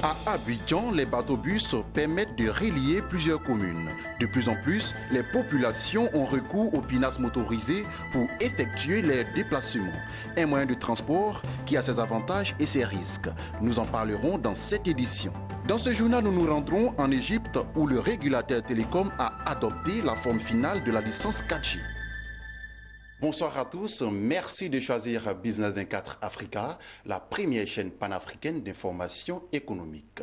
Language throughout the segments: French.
À Abidjan, les bateaux-bus permettent de relier plusieurs communes. De plus en plus, les populations ont recours aux pinasses motorisées pour effectuer leurs déplacements. Un moyen de transport qui a ses avantages et ses risques. Nous en parlerons dans cette édition. Dans ce journal, nous nous rendrons en Égypte où le régulateur télécom a adopté la forme finale de la licence 4G. Bonsoir à tous, merci de choisir Business 24 Africa, la première chaîne panafricaine d'information économique.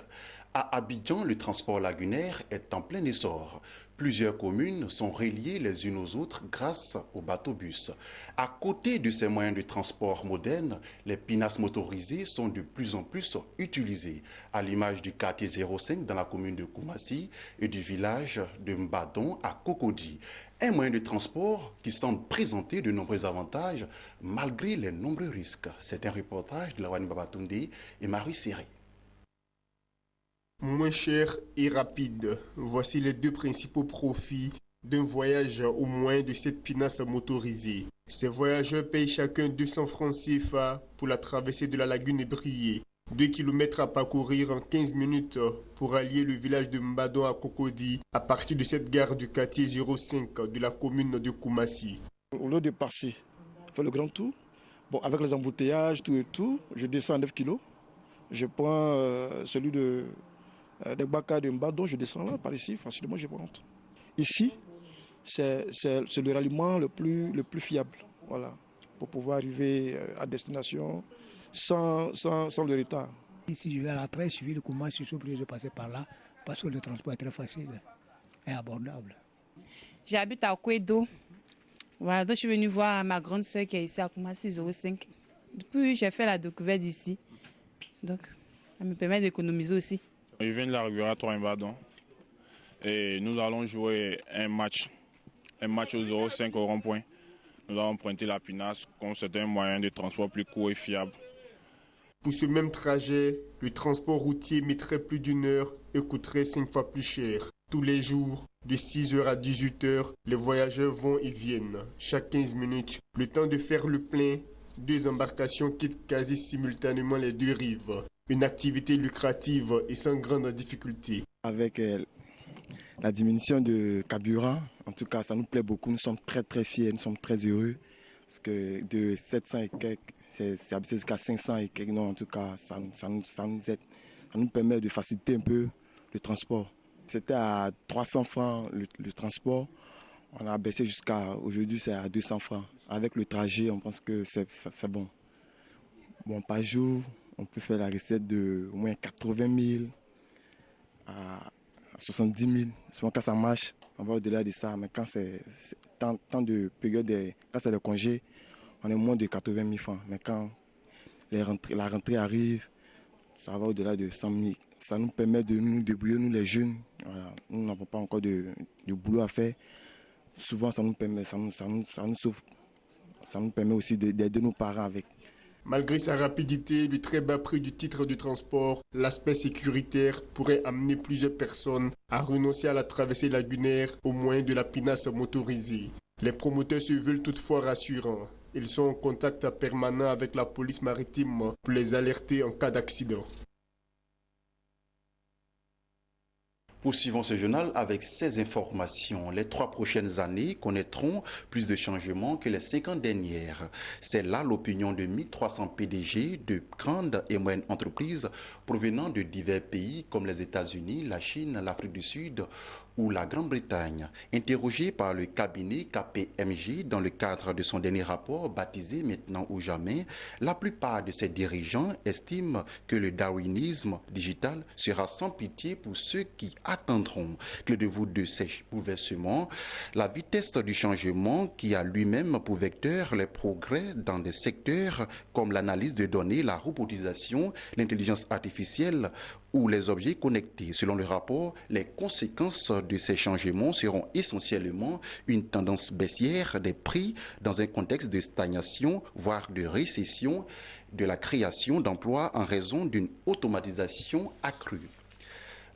À Abidjan, le transport lagunaire est en plein essor. Plusieurs communes sont reliées les unes aux autres grâce aux bateaux-bus. À côté de ces moyens de transport modernes, les pinasses motorisées sont de plus en plus utilisées, à l'image du quartier 05 dans la commune de Koumassi et du village de Mbadon à Cocody. Un moyen de transport qui semble présenter de nombreux avantages malgré les nombreux risques. C'est un reportage de Lawane Babatunde et Marie Serré. Moins cher et rapide, voici les deux principaux profits d'un voyage au moyen de cette pinasse motorisée. Ces voyageurs payent chacun 200 francs CFA pour la traversée de la lagune ébriée. 2 kilomètres à parcourir en 15 minutes pour allier le village de Mbadon à Cocody à partir de cette gare du quartier 05 de la commune de Koumassi. Au lieu de passer, faire le grand tour, avec les embouteillages, tout, je descends à 9 kilos. Je prends celui de Baka de Mbadon, je descends là, par ici, facilement je rentre. Ici, c'est le ralliement le plus fiable, voilà, pour pouvoir arriver à destination sans le retard. Si je vais à la traite, suivi de comment je suis obligé de passer par là, parce que le transport est très facile et abordable. J'habite à Kouedo. Voilà, donc je suis venue voir ma grande soeur qui est ici à Koumassi 05. Depuis, j'ai fait la découverte d'ici. Donc, ça me permet d'économiser aussi. Je viens de la Riviera Mbadon et nous allons jouer un match au 05 au rond-point. Nous allons emprunter la pinasse comme c'est un moyen de transport plus court et fiable. Pour ce même trajet, le transport routier mettrait plus d'1 heure et coûterait 5 fois plus cher. Tous les jours, de 6h à 18h, les voyageurs vont et viennent. Chaque 15 minutes, le temps de faire le plein, 2 embarcations quittent quasi simultanément les deux rives. Une activité lucrative et sans grande difficulté. Avec la diminution de carburant, en tout cas, ça nous plaît beaucoup. Nous sommes très fiers, nous sommes très heureux. Parce que de 700 et quelques, c'est abaissé jusqu'à 500 et quelques. Non, en tout cas, ça nous aide. Ça nous permet de faciliter un peu le transport. C'était à 300 francs le transport. On a baissé jusqu'à aujourd'hui, c'est à 200 francs. Avec le trajet, on pense que c'est bon. Bon, par jour, on peut faire la recette de au moins 80 000 à 70 000. Souvent quand ça marche, on va au-delà de ça. Mais quand c'est tant de période, quand c'est le congé, on est moins de 80 000 francs. Mais quand la rentrée arrive, ça va au-delà de 100 000. Ça nous permet de nous débrouiller, nous les jeunes. Voilà. Nous n'avons pas encore de boulot à faire. Souvent, ça nous sauve. Ça nous permet aussi d'aider nos parents avec. Malgré sa rapidité, le très bas prix du titre de transport, l'aspect sécuritaire pourrait amener plusieurs personnes à renoncer à la traversée lagunaire au moyen de la pinasse motorisée. Les promoteurs se veulent toutefois rassurants. Ils sont en contact permanent avec la police maritime pour les alerter en cas d'accident. Poursuivons ce journal avec ces informations. Les 3 prochaines années connaîtront plus de changements que les 50 dernières. C'est là l'opinion de 1300 PDG de grandes et moyennes entreprises provenant de divers pays comme les États-Unis, la Chine, l'Afrique du Sud ou la Grande-Bretagne. Interrogé par le cabinet KPMG dans le cadre de son dernier rapport baptisé Maintenant ou jamais, la plupart de ses dirigeants estiment que le darwinisme digital sera sans pitié pour ceux qui attendront. Clé de voûte de ces bouleversements, la vitesse du changement qui a lui-même pour vecteur les progrès dans des secteurs comme l'analyse de données, la robotisation, l'intelligence artificielle ou les objets connectés. Selon le rapport, les conséquences de ces changements seront essentiellement une tendance baissière des prix dans un contexte de stagnation, voire de récession, de la création d'emplois en raison d'une automatisation accrue.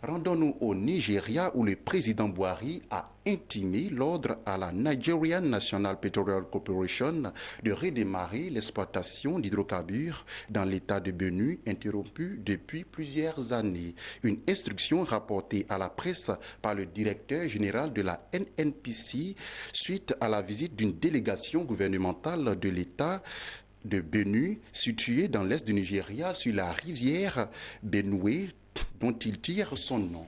Rendons-nous au Nigeria où le président Buhari a intimé l'ordre à la Nigerian National Petroleum Corporation de redémarrer l'exploitation d'hydrocarbures dans l'état de Benue, interrompu depuis plusieurs années. Une instruction rapportée à la presse par le directeur général de la NNPC suite à la visite d'une délégation gouvernementale de l'état de Benue, située dans l'est du Nigeria sur la rivière Benue, dont il tire son nom.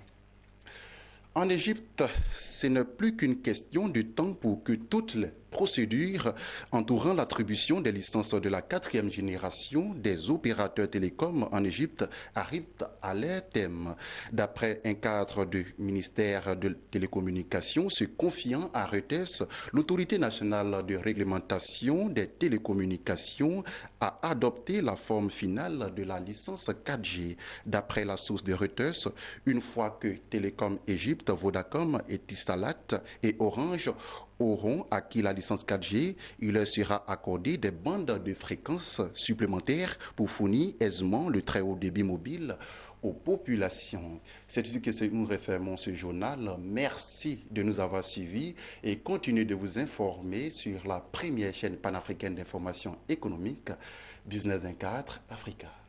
En Égypte, ce n'est plus qu'une question de temps pour que toutes les procédures entourant l'attribution des licences de la 4e génération des opérateurs télécoms en Égypte arrivent à leur terme. D'après un cadre du ministère de télécommunications se confiant à Reuters, l'autorité nationale de réglementation des télécommunications a adopté la forme finale de la licence 4G. D'après la source de Reuters, une fois que Télécom Égypte, Vodacom, Etisalat et Orange auront acquis la licence 4G, il leur sera accordé des bandes de fréquences supplémentaires pour fournir aisément le très haut débit mobile aux populations. C'est ici que nous refermons ce journal. Merci de nous avoir suivis et continuez de vous informer sur la première chaîne panafricaine d'information économique, Business 24 Africa.